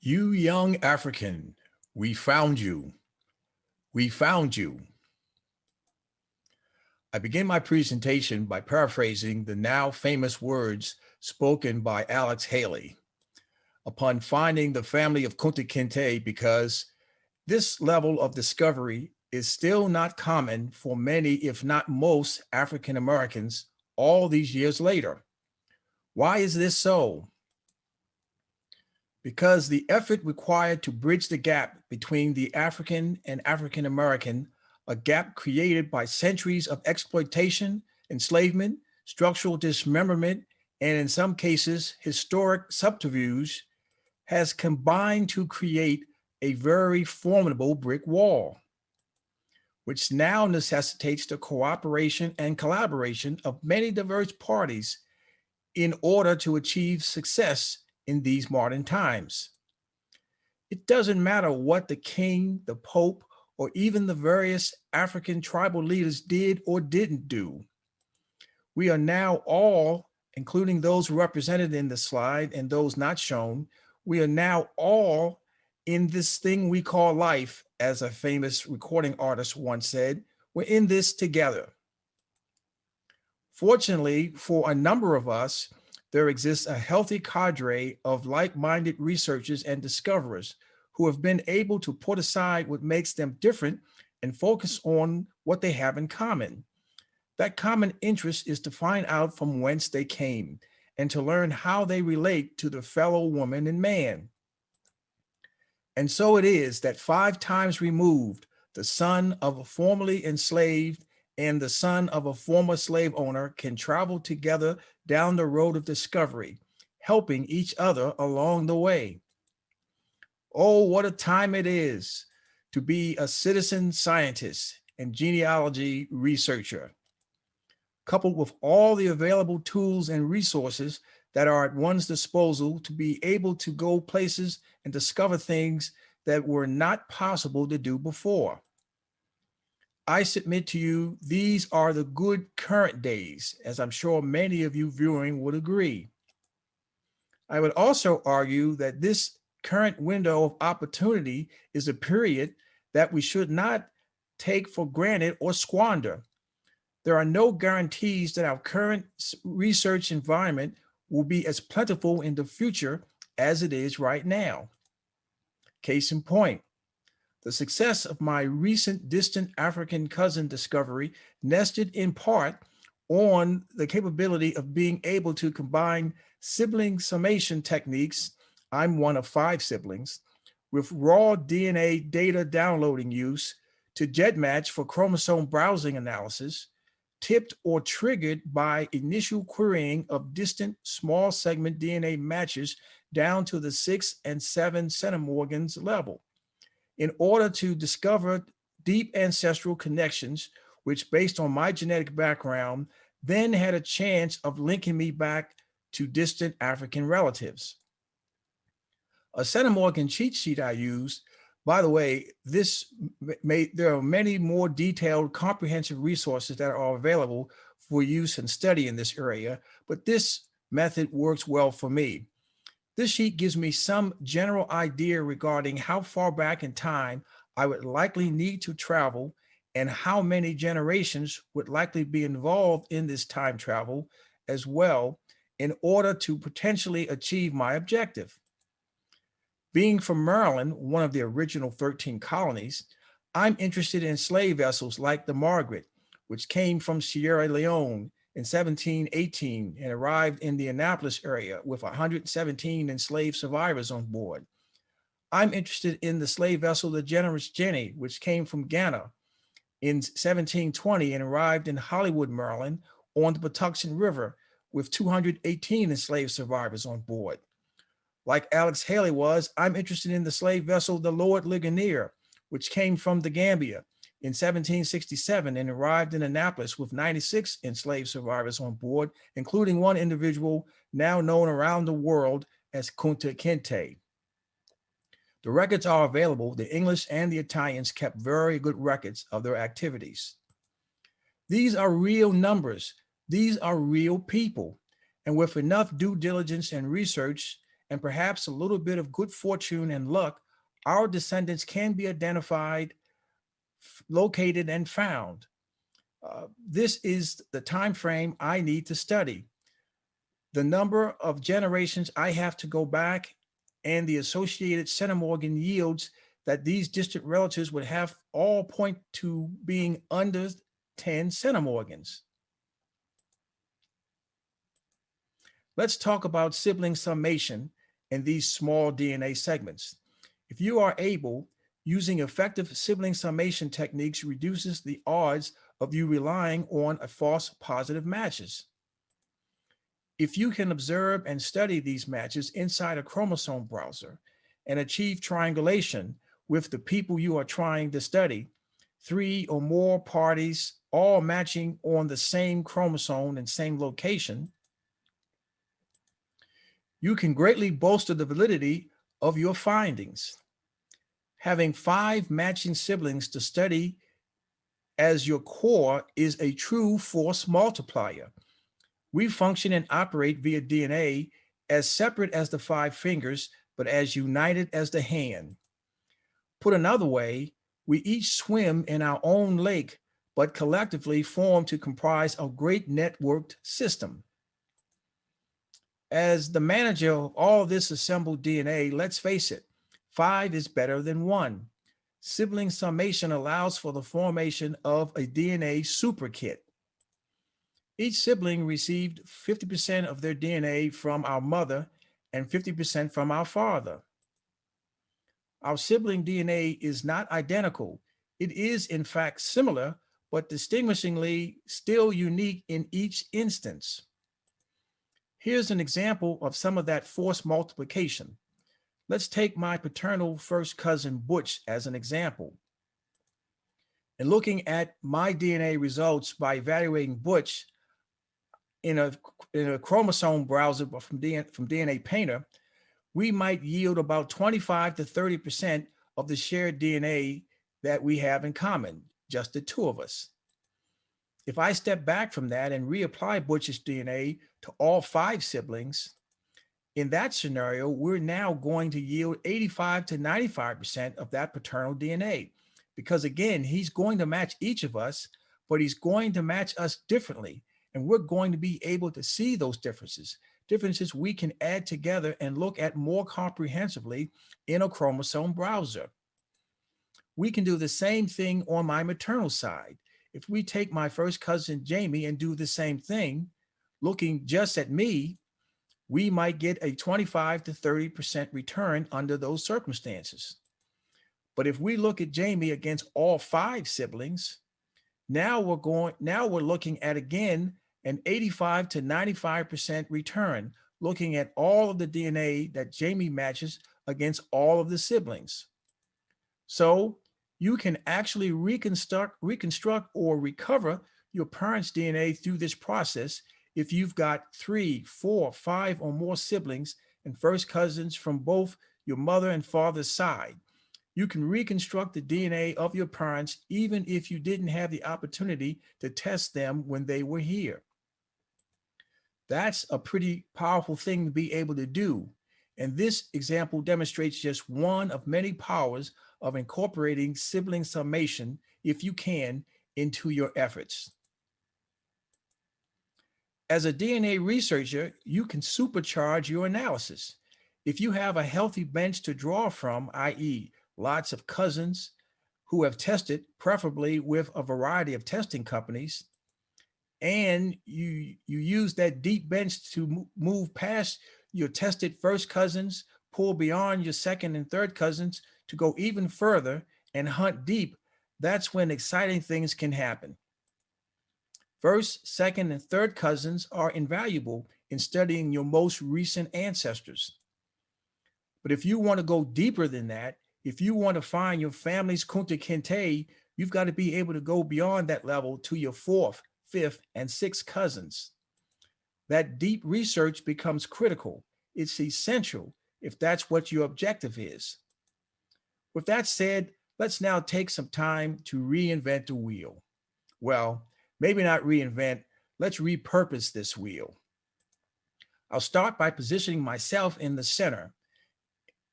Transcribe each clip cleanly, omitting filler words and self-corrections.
You young African, we found you. We found you. I begin my presentation by paraphrasing the now famous words spoken by Alex Haley upon finding the family of Kunta Kinte, because this level of discovery is still not common for many, if not most, African Americans all these years later. Why is this so? Because the effort required to bridge the gap between the African and African American, a gap created by centuries of exploitation, enslavement, structural dismemberment, and in some cases, historic subterfuge, has combined to create a very formidable brick wall, which now necessitates the cooperation and collaboration of many diverse parties in order to achieve success in these modern times. It doesn't matter what the king, the pope, or even the various African tribal leaders did or didn't do. We are now all, including those represented in the slide and those not shown, we are now all in this thing we call life, as a famous recording artist once said. We're in this together. Fortunately, for a number of us, there exists a healthy cadre of like-minded researchers and discoverers who have been able to put aside what makes them different and focus on what they have in common. That common interest is to find out from whence they came and to learn how they relate to their fellow woman and man. And so it is that 5 times removed, the son of a formerly enslaved and the son of a former slave owner can travel together down the road of discovery, helping each other along the way. Oh, what a time it is to be a citizen scientist and genealogy researcher, coupled with all the available tools and resources that are at one's disposal to be able to go places and discover things that were not possible to do before. I submit to you, these are the good current days, as I'm sure many of you viewing would agree. I would also argue that this current window of opportunity is a period that we should not take for granted or squander. There are no guarantees that our current research environment will be as plentiful in the future as it is right now. Case in point, the success of my recent distant African cousin discovery nested in part on the capability of being able to combine sibling summation techniques, I'm one of 5 siblings, with raw DNA data downloading use to GEDmatch for chromosome browsing analysis, tipped or triggered by initial querying of distant small segment DNA matches down to the 6 and 7 centimorgans level, in order to discover deep ancestral connections, which, based on my genetic background, then had a chance of linking me back to distant African relatives. A centimorgan cheat sheet I used, by the way, there are many more detailed, comprehensive resources that are available for use and study in this area, but this method works well for me. This sheet gives me some general idea regarding how far back in time I would likely need to travel and how many generations would likely be involved in this time travel as well in order to potentially achieve my objective. Being from Maryland, one of the original 13 colonies, I'm interested in slave vessels like the Margaret, which came from Sierra Leone in 1718 and arrived in the Annapolis area with 117 enslaved survivors on board. I'm interested in the slave vessel, the Generous Jenny, which came from Ghana in 1720 and arrived in Hollywood, Maryland on the Patuxent River with 218 enslaved survivors on board. Like Alex Haley was, I'm interested in the slave vessel, the Lord Ligonier, which came from the Gambia in 1767 and arrived in Annapolis with 96 enslaved survivors on board, including one individual now known around the world as Kunta Kinte. The records are available. The English and the Italians kept very good records of their activities. These are real numbers. These are real people. And with enough due diligence and research and perhaps a little bit of good fortune and luck, our descendants can be identified, located, and found. This is the time frame I need to study. The number of generations I have to go back and the associated centimorgan yields that these distant relatives would have all point to being under 10 centimorgans. Let's talk about sibling summation in these small DNA segments. If you are able, using effective sibling summation techniques reduces the odds of you relying on a false positive matches. If you can observe and study these matches inside a chromosome browser and achieve triangulation with the people you are trying to study, 3 or more parties all matching on the same chromosome and same location, you can greatly bolster the validity of your findings. Having 5 matching siblings to study as your core is a true force multiplier. We function and operate via DNA as separate as the 5 fingers, but as united as the hand. Put another way, we each swim in our own lake, but collectively form to comprise a great networked system. As the manager of all this assembled DNA, let's face it, 5 is better than 1. Sibling summation allows for the formation of a DNA superkit. Each sibling received 50% of their DNA from our mother and 50% from our father. Our sibling DNA is not identical. It is, in fact, similar, but distinguishingly still unique in each instance. Here's an example of some of that force multiplication. Let's take my paternal first cousin Butch as an example. In looking at my DNA results by evaluating Butch in a chromosome browser from DNA Painter, we might yield about 25 to 30% of the shared DNA that we have in common, just the 2 of us. If I step back from that and reapply Butch's DNA to all 5 siblings, in that scenario, we're now going to yield 85 to 95% of that paternal DNA. Because again, he's going to match each of us, but he's going to match us differently. And we're going to be able to see those differences we can add together and look at more comprehensively in a chromosome browser. We can do the same thing on my maternal side. If we take my first cousin Jamie and do the same thing, looking just at me, we might get a 25 to 30% return under those circumstances. But if we look at Jamie against all 5 siblings, now we're looking at again an 85 to 95% return, looking at all of the DNA that Jamie matches against all of the siblings. So you can actually reconstruct or recover your parents' DNA through this process if you've got 3, 4, 5 or more siblings and first cousins from both your mother and father's side. You can reconstruct the DNA of your parents even if you didn't have the opportunity to test them when they were here. That's a pretty powerful thing to be able to do. And this example demonstrates just one of many powers of incorporating sibling summation, if you can, into your efforts. As a DNA researcher, you can supercharge your analysis. If you have a healthy bench to draw from, i.e., lots of cousins who have tested, preferably with a variety of testing companies, and you use that deep bench to move past your tested first cousins, pull beyond your second and third cousins to go even further and hunt deep, that's when exciting things can happen. First, second, and third cousins are invaluable in studying your most recent ancestors. But if you want to go deeper than that, if you want to find your family's Kunta Kinte, you've got to be able to go beyond that level to your 4th, 5th, and 6th cousins. That deep research becomes critical. It's essential if that's what your objective is. With that said, let's now take some time to reinvent the wheel. Well, maybe not reinvent, let's repurpose this wheel. I'll start by positioning myself in the center.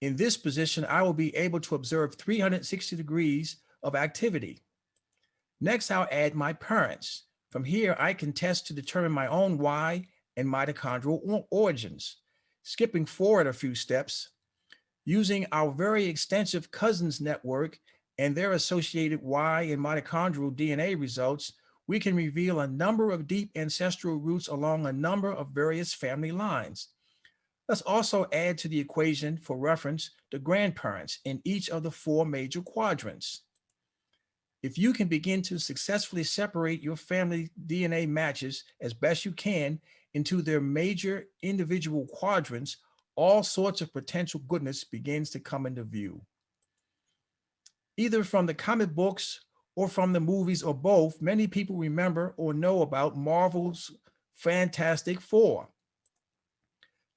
In this position, I will be able to observe 360 degrees of activity. Next, I'll add my parents. From here, I can test to determine my own Y and mitochondrial origins. Skipping forward a few steps, using our very extensive cousins network and their associated Y and mitochondrial DNA results, we can reveal a number of deep ancestral roots along a number of various family lines. Let's also add to the equation for reference the grandparents in each of the four major quadrants. If you can begin to successfully separate your family DNA matches as best you can into their major individual quadrants, all sorts of potential goodness begins to come into view. Either from the comic books or from the movies or both, many people remember or know about Marvel's Fantastic Four.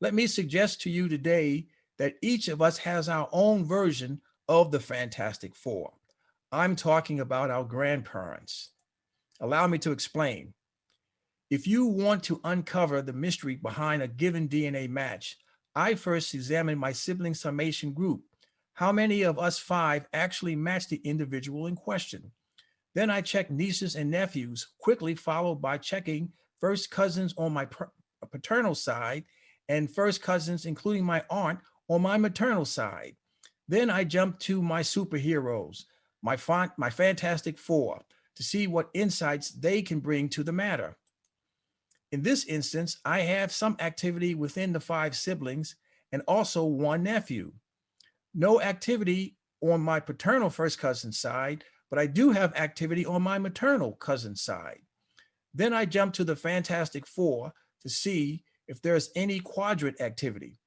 Let me suggest to you today that each of us has our own version of the Fantastic Four. I'm talking about our grandparents. Allow me to explain. If you want to uncover the mystery behind a given DNA match, I first examine my sibling summation group. How many of us five actually match the individual in question? Then I check nieces and nephews, quickly followed by checking first cousins on my paternal side and first cousins, including my aunt, on my maternal side. Then I jump to my superheroes, my Fantastic Four, to see what insights they can bring to the matter. In this instance, I have some activity within the five siblings and also one nephew. No activity on my paternal first cousin side, but I do have activity on my maternal cousin side. Then I jump to the Fantastic Four to see if there's any quadrant activity.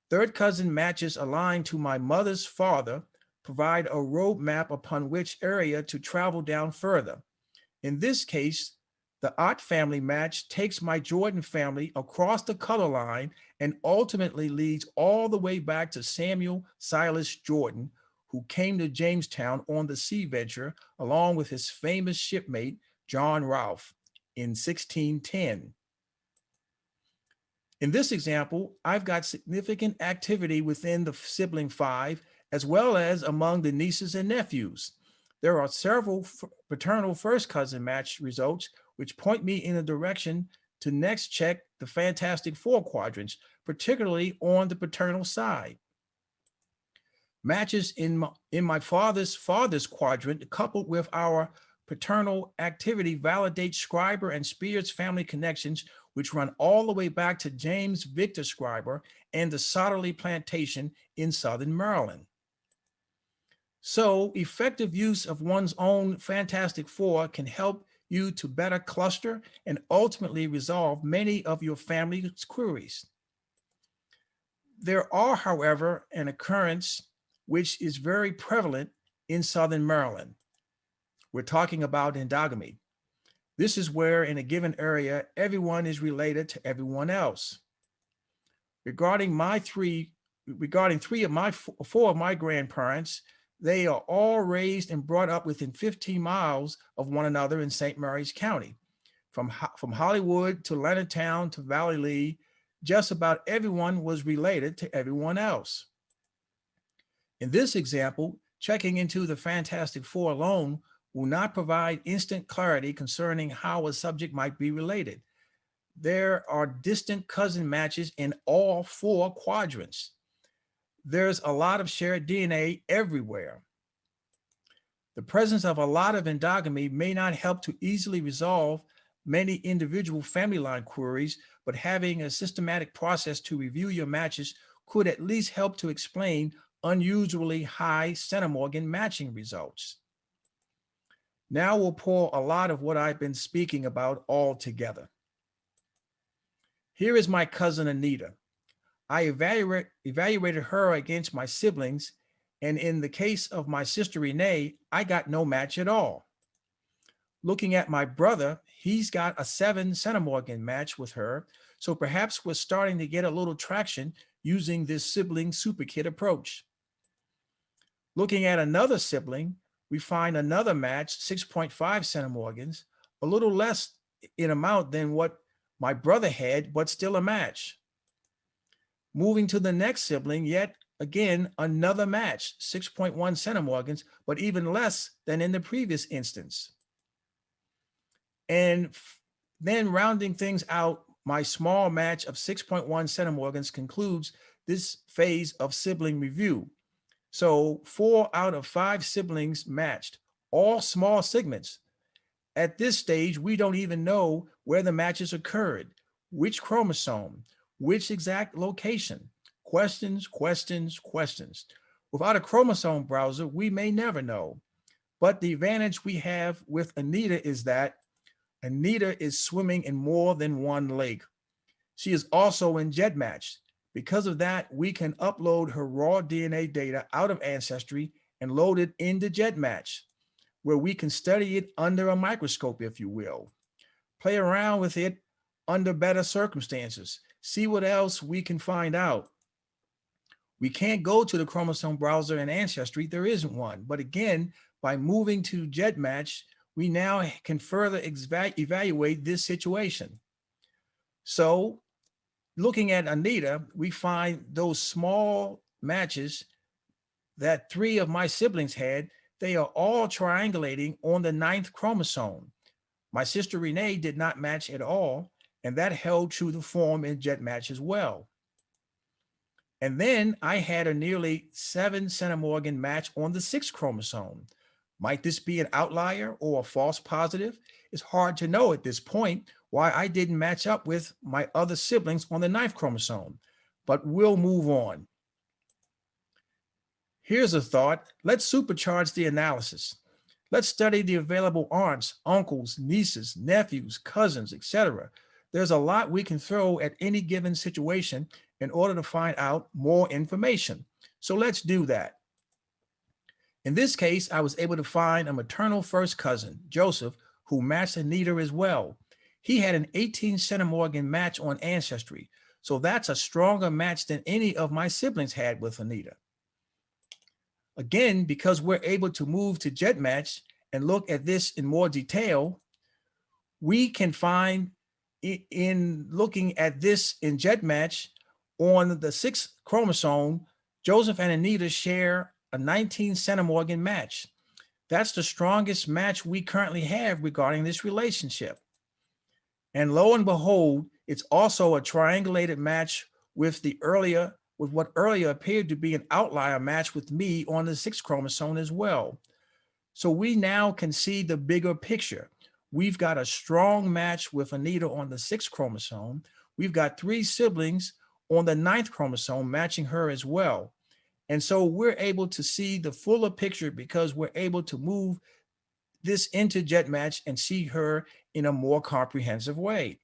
Third cousin matches aligned to my mother's father provide a roadmap upon which area to travel down further. In this case, the Ott family match takes my Jordan family across the color line and ultimately leads all the way back to Samuel Silas Jordan, who came to Jamestown on the Sea Venture along with his famous shipmate, John Rolfe, in 1610. In this example, I've got significant activity within the sibling five, as well as among the nieces and nephews. There are several paternal first cousin match results, which point me in a direction to next check the Fantastic Four quadrants, particularly on the paternal side. Matches in my father's quadrant, coupled with our paternal activity, validate Schreiber and Spears family connections, which run all the way back to James Victor Schreiber and the Sodderly Plantation in Southern Maryland. So effective use of one's own Fantastic Four can help you to better cluster and ultimately resolve many of your family's queries. There are, however, an occurrence which is very prevalent in Southern Maryland. We're talking about endogamy. This is where in a given area, everyone is related to everyone else. Regarding four of my grandparents, they are all raised and brought up within 15 miles of one another in St. Mary's County. From Hollywood to Leonardtown to Valley Lee, just about everyone was related to everyone else. In this example, checking into the Fantastic Four alone will not provide instant clarity concerning how a subject might be related. There are distant cousin matches in all four quadrants. There's a lot of shared DNA everywhere. The presence of a lot of endogamy may not help to easily resolve many individual family line queries, but having a systematic process to review your matches could at least help to explain unusually high centimorgan matching results. Now we'll pull a lot of what I've been speaking about all together. Here is my cousin Anita. I evaluated her against my siblings, and in the case of my sister Renee, I got no match at all. Looking at my brother, he's got a 7 centimorgan match with her, so perhaps we're starting to get a little traction using this sibling superkit approach. Looking at another sibling, we find another match, 6.5 centimorgans, a little less in amount than what my brother had, but still a match. Moving to the next sibling, yet again, another match, 6.1 centimorgans, but even less than in the previous instance. And then rounding things out, my small match of 6.1 centimorgans concludes this phase of sibling review. So 4 out of 5 siblings matched, all small segments. At this stage, we don't even know where the matches occurred, which chromosome, which exact location. Questions, questions, questions. Without a chromosome browser, we may never know. But the advantage we have with Anita is that Anita is swimming in more than one lake. She is also in GEDmatch. Because of that, we can upload her raw DNA data out of Ancestry and load it into GEDmatch, where we can study it under a microscope, if you will. Play around with it under better circumstances. See what else we can find out. We can't go to the chromosome browser in Ancestry, there isn't one. But again, by moving to GEDmatch, we now can further evaluate this situation. So looking at Anita, we find those small matches that 3 of my siblings had, they are all triangulating on the 9th chromosome. My sister Renee did not match at all, and that held true to form in GEDmatch as well. And then I had a nearly 7 centimorgan match on the 6th chromosome. Might this be an outlier or a false positive? It's hard to know at this point why I didn't match up with my other siblings on the 9th chromosome, but we'll move on. Here's a thought. Let's supercharge the analysis. Let's study the available aunts, uncles, nieces, nephews, cousins, etc. There's a lot we can throw at any given situation in order to find out more information. So let's do that. In this case, I was able to find a maternal first cousin, Joseph, who matched Anita as well. He had an 18 centimorgan match on Ancestry, so that's a stronger match than any of my siblings had with Anita. Again, because we're able to move to GEDmatch and look at this in more detail, we can find in looking at this in GEDmatch on the 6th chromosome, Joseph and Anita share a 19 centimorgan match. That's the strongest match we currently have regarding this relationship. And lo and behold, it's also a triangulated match with what earlier appeared to be an outlier match with me on the 6th chromosome as well. So we now can see the bigger picture. We've got a strong match with Anita on the 6th chromosome. We've got 3 siblings on the 9th chromosome matching her as well. And so we're able to see the fuller picture because we're able to move this into GEDmatch and see her in a more comprehensive way.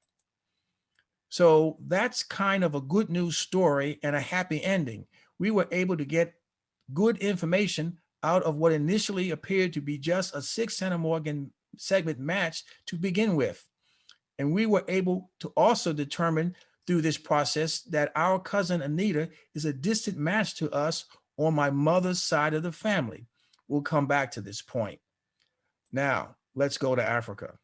So that's kind of a good news story and a happy ending. We were able to get good information out of what initially appeared to be just a 6 centimorgan segment match to begin with. And we were able to also determine through this process that our cousin Anita is a distant match to us on my mother's side of the family. We'll come back to this point. Now, let's go to Africa.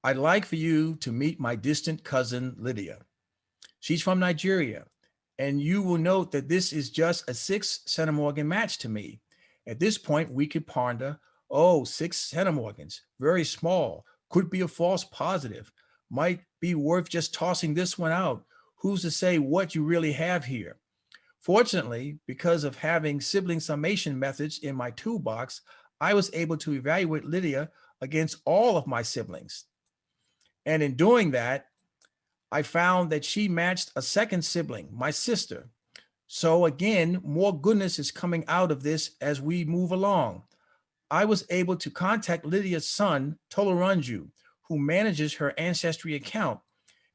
I'd like for you to meet my distant cousin, Lydia. She's from Nigeria, and you will note that this is just a 6 centimorgan match to me. At this point, we could ponder, 6 centimorgans, very small, could be a false positive, might be worth just tossing this one out. Who's to say what you really have here? Fortunately, because of having sibling summation methods in my toolbox, I was able to evaluate Lydia against all of my siblings. And in doing that, I found that she matched a second sibling, my sister. So again, more goodness is coming out of this as we move along. I was able to contact Lydia's son, Toloranju, who manages her Ancestry account,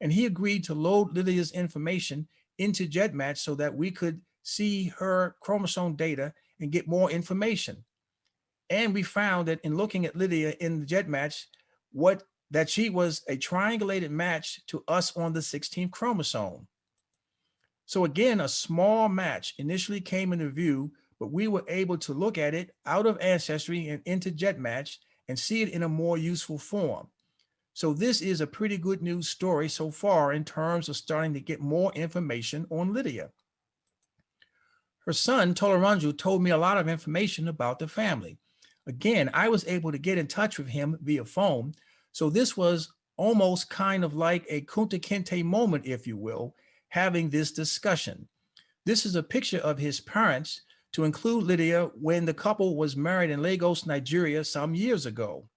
and he agreed to load Lydia's information into GEDmatch so that we could see her chromosome data and get more information. And we found that in looking at Lydia in the GEDmatch, that she was a triangulated match to us on the 16th chromosome. So again, a small match initially came into view, but we were able to look at it out of Ancestry and into GEDmatch and see it in a more useful form. So this is a pretty good news story so far in terms of starting to get more information on Lydia. Her son, Toleranju, told me a lot of information about the family. Again, I was able to get in touch with him via phone. So this was almost kind of like a Kunta Kinte moment, if you will, having this discussion. This is a picture of his parents to include Lydia when the couple was married in Lagos, Nigeria some years ago.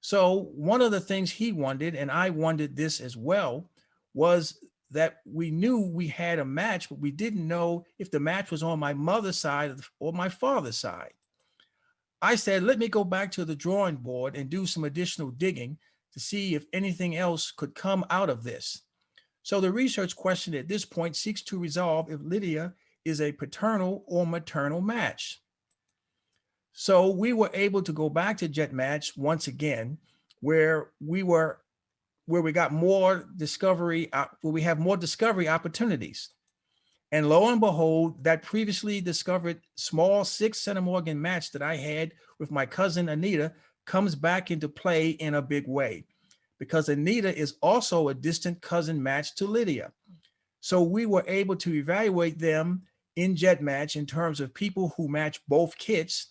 So one of the things he wanted, and I wanted this as well, was that we knew we had a match, but we didn't know if the match was on my mother's side or my father's side. I said, let me go back to the drawing board and do some additional digging to see if anything else could come out of this. So the research question at this point seeks to resolve if Lydia is a paternal or maternal match. So we were able to go back to GETmatch once again, where we got more discovery, where we have more discovery opportunities. And lo and behold, that previously discovered small 6 centimorgan match that I had with my cousin Anita comes back into play in a big way, because Anita is also a distant cousin match to Lydia. So we were able to evaluate them in GETmatch in terms of people who match both kits,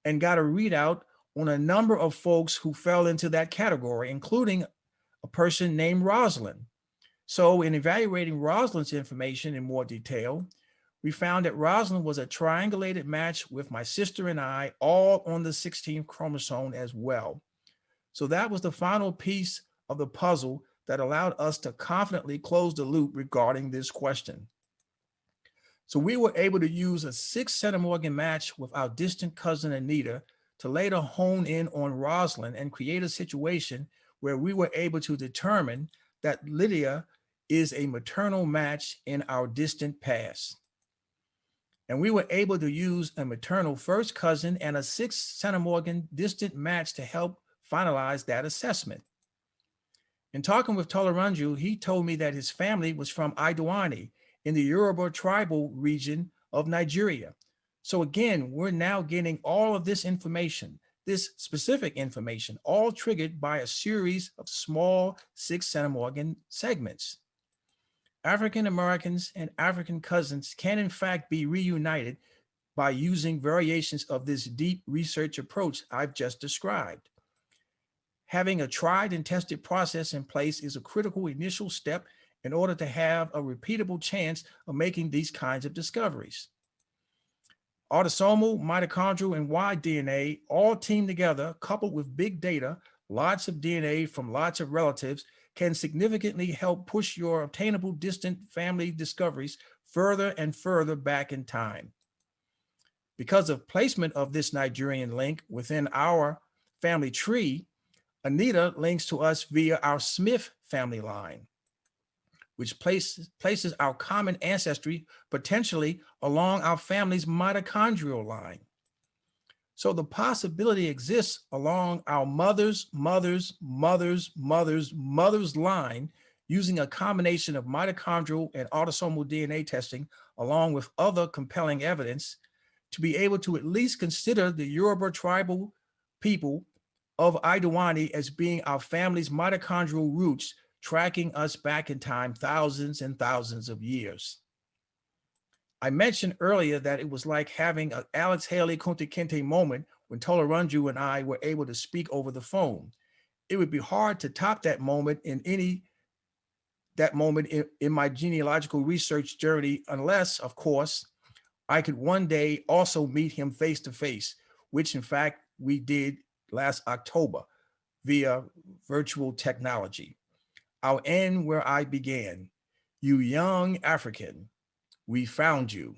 and got a readout on a number of folks who fell into that category, including a person named Rosalind. So in evaluating Rosalind's information in more detail, we found that Rosalind was a triangulated match with my sister and I, all on the 16th chromosome as well. So that was the final piece of the puzzle that allowed us to confidently close the loop regarding this question. So we were able to use a 6 centimorgan match with our distant cousin Anita to later hone in on Rosalind and create a situation where we were able to determine that Lydia is a maternal match in our distant past. And we were able to use a maternal first cousin and a 6 centimorgan distant match to help finalize that assessment. In talking with Toleranju, he told me that his family was from Idowani in the Yoruba tribal region of Nigeria. So again, we're now getting all of this information, this specific information, all triggered by a series of small 6 centimorgan segments. African Americans and African cousins can in fact be reunited by using variations of this deep research approach I've just described. Having a tried and tested process in place is a critical initial step in order to have a repeatable chance of making these kinds of discoveries. Autosomal, mitochondrial, and Y DNA all team together, coupled with big data, lots of DNA from lots of relatives, can significantly help push your obtainable distant family discoveries further and further back in time. Because of placement of this Nigerian link within our family tree, Anita links to us via our Smith family line, which places our common ancestry potentially along our family's mitochondrial line. So the possibility exists along our mother's line using a combination of mitochondrial and autosomal DNA testing, along with other compelling evidence, to be able to at least consider the Yoruba tribal people of Idowani as being our family's mitochondrial roots, tracking us back in time thousands and thousands of years. I mentioned earlier that it was like having an Alex Haley Kunta Kinte moment when Toleranju and I were able to speak over the phone. It would be hard to top that moment in my genealogical research journey, unless, of course, I could one day also meet him face to face, which in fact we did last October via virtual technology. I'll end where I began. You young African, we found you.